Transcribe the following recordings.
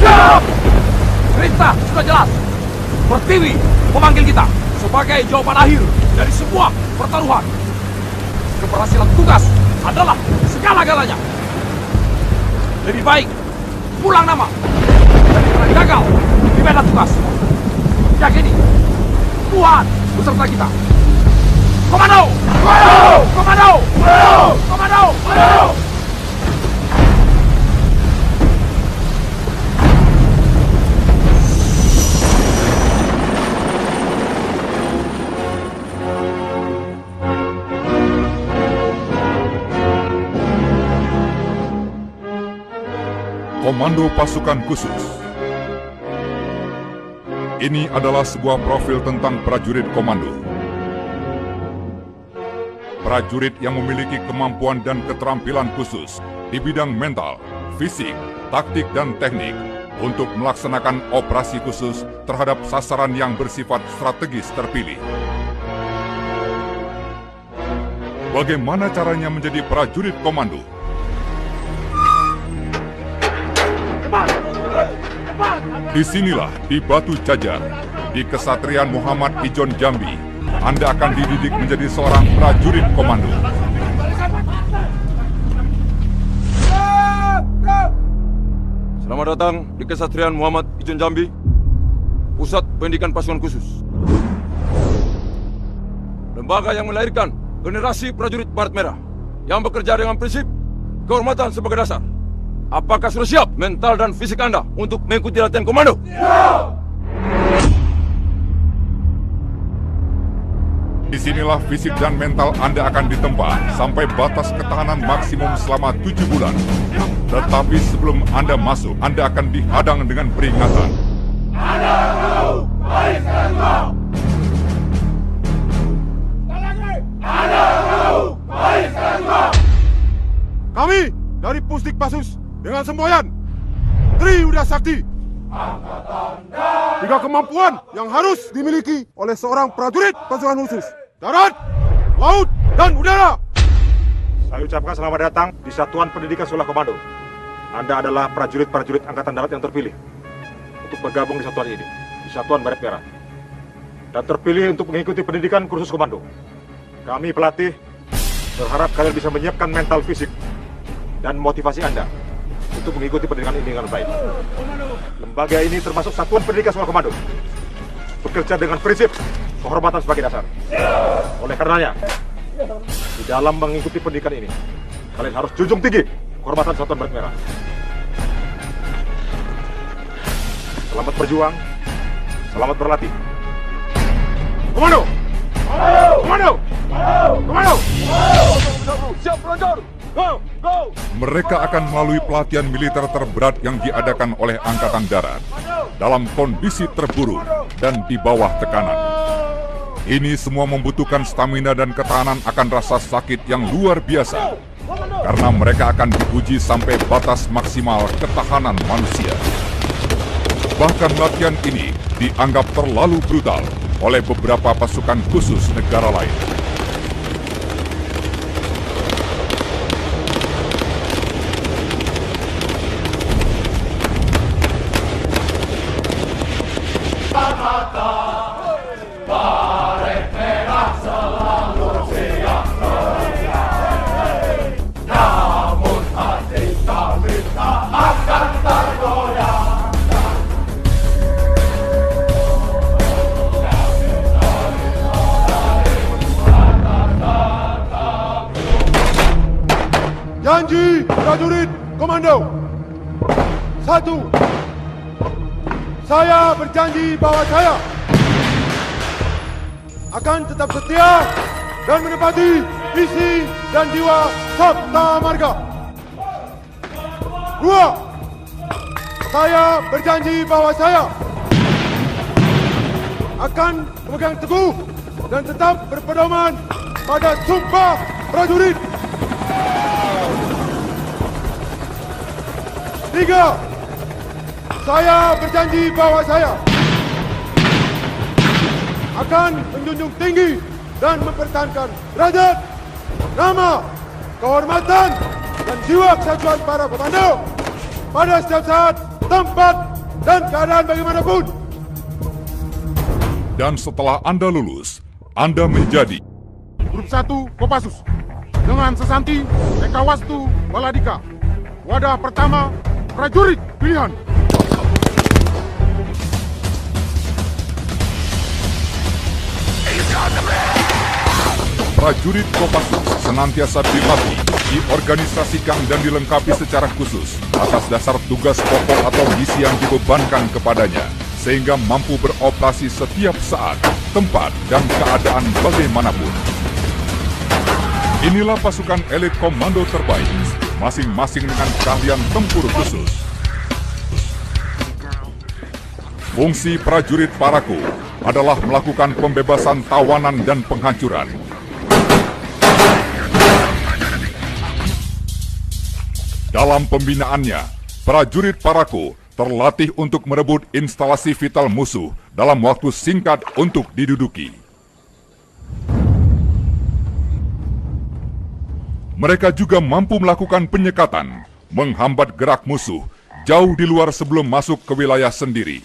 Siap! Perintah sudah jelas. Pertiwi memanggil kita sebagai jawaban akhir dari semua pertaruhan. Keberhasilan tugas adalah segala-galanya. Lebih baik pulang nama daripada gagal di medan tugas. Yakini Tuhan beserta kita. Komando! Komando! Komando! Komando! Komando! Komando Pasukan Khusus. Ini adalah sebuah profil tentang prajurit komando. Prajurit yang memiliki kemampuan dan keterampilan khusus di bidang mental, fisik, taktik, dan teknik untuk melaksanakan operasi khusus terhadap sasaran yang bersifat strategis terpilih. Bagaimana caranya menjadi prajurit komando? Disinilah di Batu Jajar, di Kesatrian Muhammad Ijon Jambi, Anda akan dididik menjadi seorang prajurit komando. Selamat datang di Kesatrian Muhammad Ijon Jambi, Pusat Pendidikan Pasukan Khusus. Lembaga yang melahirkan generasi prajurit Baret Merah yang bekerja dengan prinsip kehormatan sebagai dasar. Apakah sudah siap mental dan fisik Anda untuk mengikuti latihan komando? Siap! Disinilah fisik dan mental Anda akan ditempa sampai batas ketahanan maksimum selama 7 bulan. Tetapi sebelum Anda masuk, Anda akan dihadang dengan peringatan. Kami dari Pusdik Pasus dengan semboyan Tri Uda Sakti. Tiga kemampuan yang harus dimiliki oleh seorang prajurit pasukan khusus: darat, laut, dan udara. Saya ucapkan selamat datang di Satuan Pendidikan Sekolah Komando. Anda adalah prajurit-prajurit Angkatan Darat yang terpilih untuk bergabung di satuan ini, di Satuan Baret Merah, dan terpilih untuk mengikuti pendidikan kursus komando. Kami pelatih berharap kalian bisa menyiapkan mental fisik dan motivasi Anda untuk mengikuti pendidikan ini dengan baik. Lembaga ini termasuk Satuan Pendidikan Sekolah Komando, bekerja dengan prinsip kehormatan sebagai dasar. Oleh karenanya, di dalam mengikuti pendidikan ini, kalian harus junjung tinggi kehormatan Satuan Baret Merah. Selamat berjuang, selamat berlatih. Komando! Komando! Komando! Siap pelontar! Go! Go! Mereka akan melalui pelatihan militer terberat yang diadakan oleh Angkatan Darat dalam kondisi terburuk dan di bawah tekanan. Ini semua membutuhkan stamina dan ketahanan akan rasa sakit yang luar biasa, karena mereka akan diuji sampai batas maksimal ketahanan manusia. Bahkan latihan ini dianggap terlalu brutal oleh beberapa pasukan khusus negara lain. Janji prajurit komando. 1. Saya berjanji bahwa saya akan tetap setia dan menepati visi dan jiwa Sabta Marga. 2. Saya berjanji bahwa saya akan memegang teguh dan tetap berpedoman pada sumpah prajurit. 3. Saya berjanji bahwa saya akan menjunjung tinggi dan mempertahankan derajat, nama, kehormatan, dan jiwa kesatuan para komando pada setiap saat tempat, dan keadaan bagaimanapun. Dan setelah Anda lulus, Anda menjadi Grup 1 Kopassus dengan Sesanti Ekawastu Baladika. Wadah pertama, prajurit pilihan. prajurit Kopassus senantiasa dilatih, diorganisasikan dan dilengkapi secara khusus atas dasar tugas pokok atau misi yang dibebankan kepadanya, sehingga mampu beroperasi setiap saat, tempat, dan keadaan bagaimanapun. Inilah pasukan elit komando terbaik, masing-masing dengan keahlian tempur khusus. Fungsi prajurit Paraku adalah melakukan pembebasan tawanan dan penghancuran. Dalam pembinaannya, prajurit Paraku terlatih untuk merebut instalasi vital musuh dalam waktu singkat untuk diduduki. Mereka juga mampu melakukan penyekatan, menghambat gerak musuh jauh di luar sebelum masuk ke wilayah sendiri.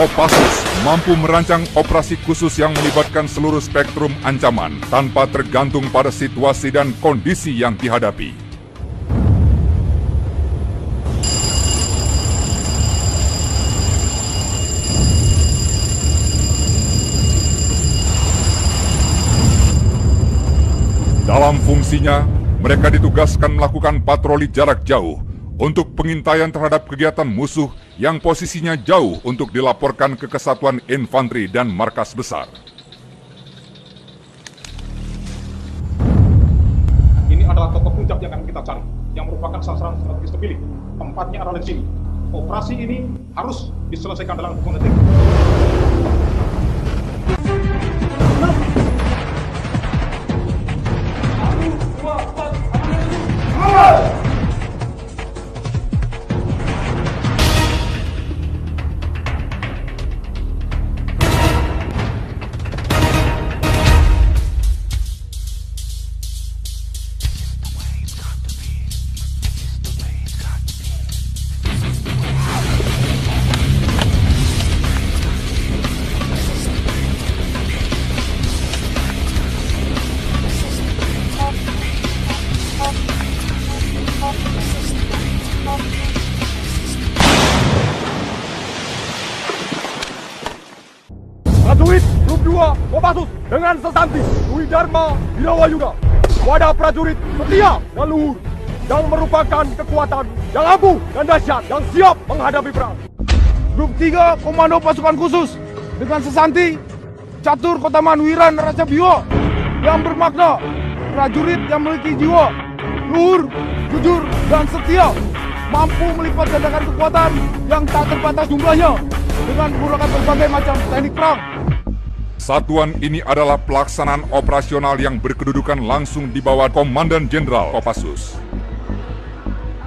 Kopassus mampu merancang operasi khusus yang melibatkan seluruh spektrum ancaman tanpa tergantung pada situasi dan kondisi yang dihadapi. Dalam fungsinya, mereka ditugaskan melakukan patroli jarak jauh untuk pengintaian terhadap kegiatan musuh yang posisinya jauh untuk dilaporkan ke Kesatuan Infanteri dan Markas Besar. Ini adalah tokoh puncak yang akan kita cari, yang merupakan sasaran strategis terpilih. Tempatnya adalah di sini. Operasi ini harus diselesaikan dalam hitungan detik. Prajurit Grup 2 Kopassus dengan Sesanti Dwi Dharma Wirawayuda. Wadah prajurit setia dan luhur yang merupakan kekuatan yang ampuh dan dahsyat yang siap menghadapi perang. Grup 3 Komando Pasukan Khusus dengan Sesanti Catur Kotaman Wiran Rasabio yang bermakna prajurit yang memiliki jiwa luhur, jujur, dan setia, mampu melipat gandakan kekuatan yang tak terbatas jumlahnya dengan menggunakan berbagai macam teknik perang. Satuan ini adalah pelaksanaan operasional yang berkedudukan langsung di bawah Komandan Jenderal Kopassus.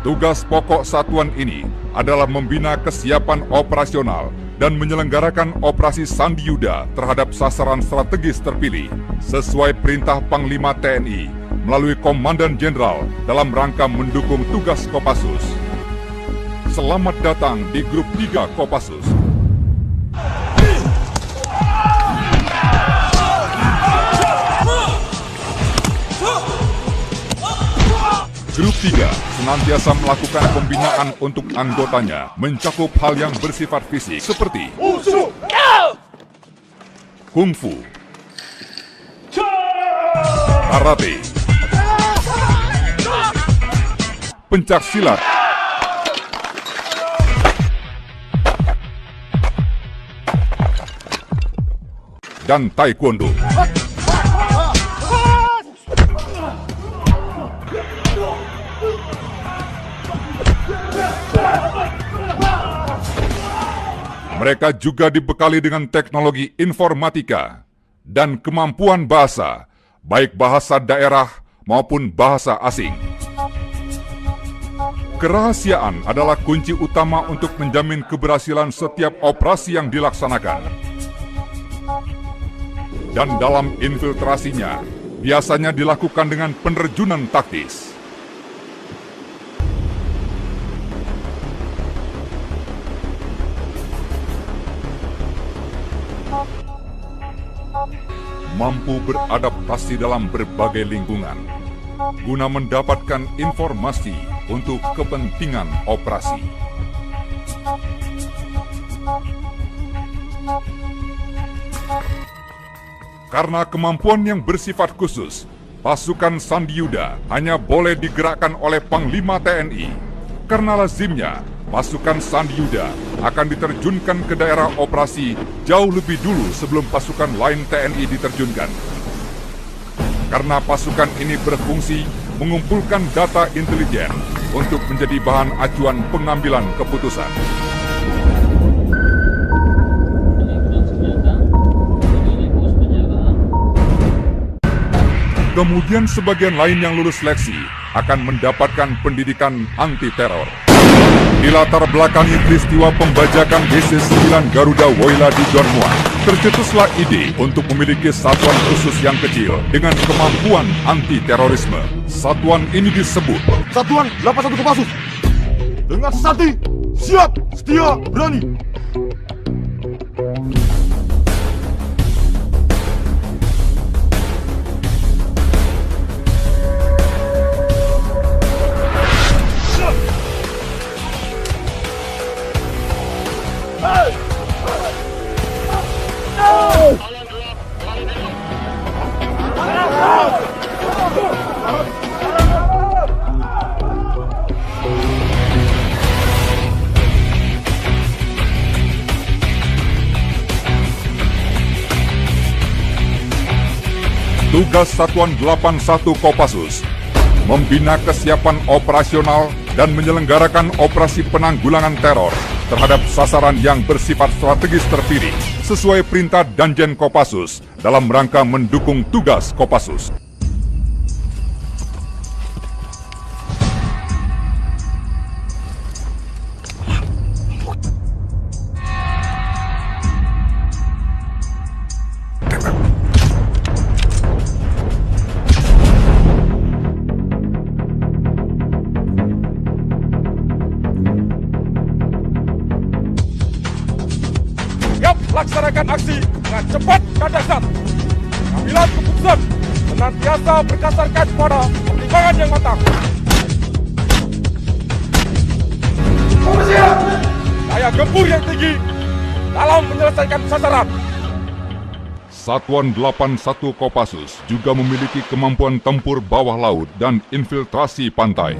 Tugas pokok satuan ini adalah membina kesiapan operasional dan menyelenggarakan operasi Sandi Yuda terhadap sasaran strategis terpilih sesuai perintah Panglima TNI melalui Komandan Jenderal dalam rangka mendukung tugas Kopassus. Selamat datang di Grup 3 Kopassus. Grup 3 senantiasa melakukan pembinaan untuk anggotanya mencakup hal yang bersifat fisik seperti kungfu, karate, pencak silat, dan taekwondo. Mereka juga dibekali dengan teknologi informatika dan kemampuan bahasa, baik bahasa daerah maupun bahasa asing. Kerahasiaan adalah kunci utama untuk menjamin keberhasilan setiap operasi yang dilaksanakan. dan dalam infiltrasinya biasanya dilakukan dengan penerjunan taktis. Mampu beradaptasi dalam berbagai lingkungan, guna mendapatkan informasi untuk kepentingan operasi. Karena kemampuan yang bersifat khusus, pasukan Sandi Yuda hanya boleh digerakkan oleh Panglima TNI. Karena lazimnya, pasukan Sandi Yuda akan diterjunkan ke daerah operasi jauh lebih dulu sebelum pasukan lain TNI diterjunkan. Karena pasukan ini berfungsi mengumpulkan data intelijen untuk menjadi bahan acuan pengambilan keputusan. Kemudian sebagian lain yang lulus seleksi akan mendapatkan pendidikan anti-teror. Dilatar belakangi peristiwa pembajakan DC-9 Garuda Woyla di Don Muang, tercetuslah ide untuk memiliki satuan khusus yang kecil dengan kemampuan anti-terorisme. Satuan ini disebut Satuan 81 Kopassus. Dengan sesati, siap, setia, berani. Tugas Satuan 81 Kopassus membina kesiapan operasional dan menyelenggarakan operasi penanggulangan teror terhadap sasaran yang bersifat strategis terpilih sesuai perintah Danjen Kopassus dalam rangka mendukung tugas Kopassus. Laksanakan aksi dengan cepat dan dahsyat. Pengambilan keputusan senantiasa berdasarkan pada pertimbangan yang matang. Daya gempur yang tinggi dalam menyelesaikan sasaran. Satuan 81 Kopassus juga memiliki kemampuan tempur bawah laut dan infiltrasi pantai.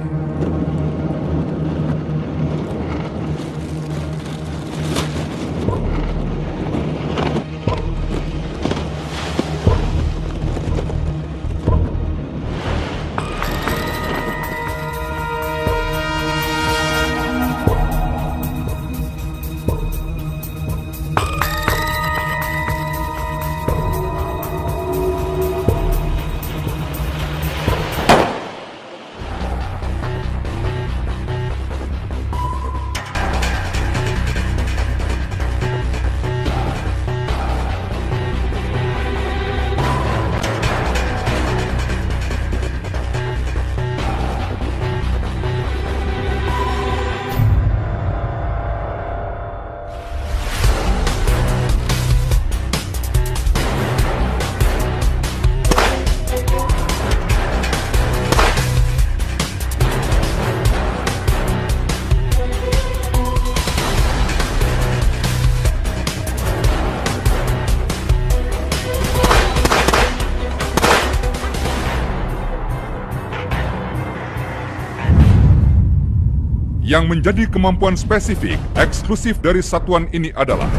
Yang menjadi kemampuan spesifik eksklusif dari satuan ini adalah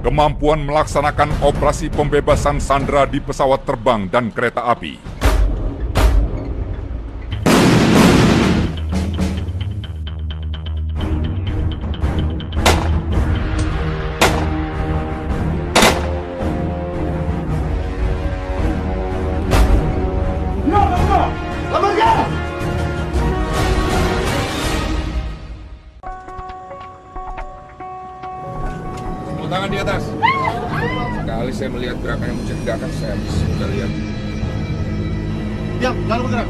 kemampuan melaksanakan operasi pembebasan sandera di pesawat terbang dan kereta api. Tangan di atas. Sekali saya melihat gerakan yang mencurigakan Saya sudah lihat. Diam, jangan bergerak.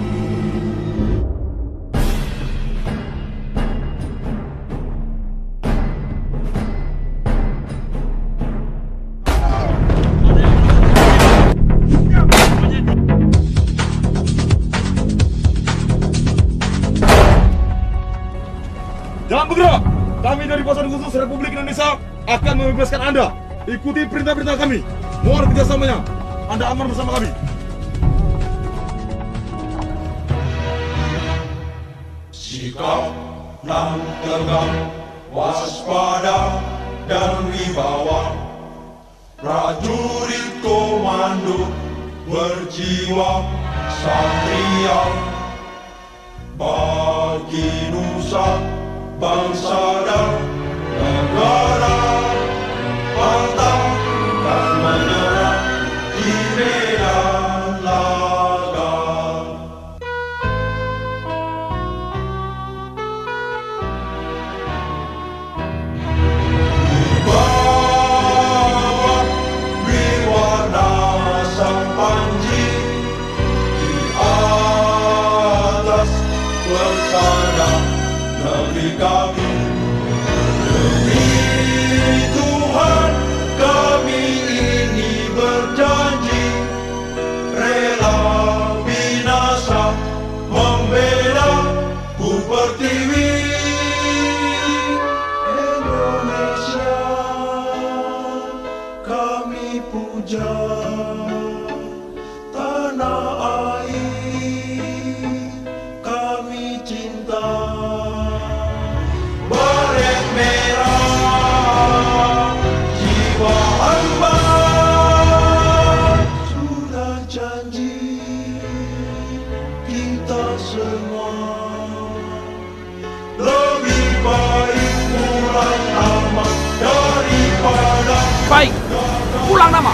Jangan bergerak! Kami dari Pasukan Khusus Republik Indonesia akan membebaskan Anda. Ikuti perintah-perintah kami. Mohon kerjasamanya. Anda aman bersama kami. Sikap nan tegar, waspada dan wibawa. Prajurit komando berjiwa satria. Bagi nusa, bangsa dan negara, pantang dan menyerah di medan laga. Di bawah berwarna sang panji, di atas bersandar negeri kami. Demi Tuhan kami ini berjanji, rela binasa membela ku pertiwi. Indonesia kami puja, tanah air kami cinta. Baret merah jiwa hamba, sudah janji kita semua lebih baik pulang aman daripada Baik, pulang nama.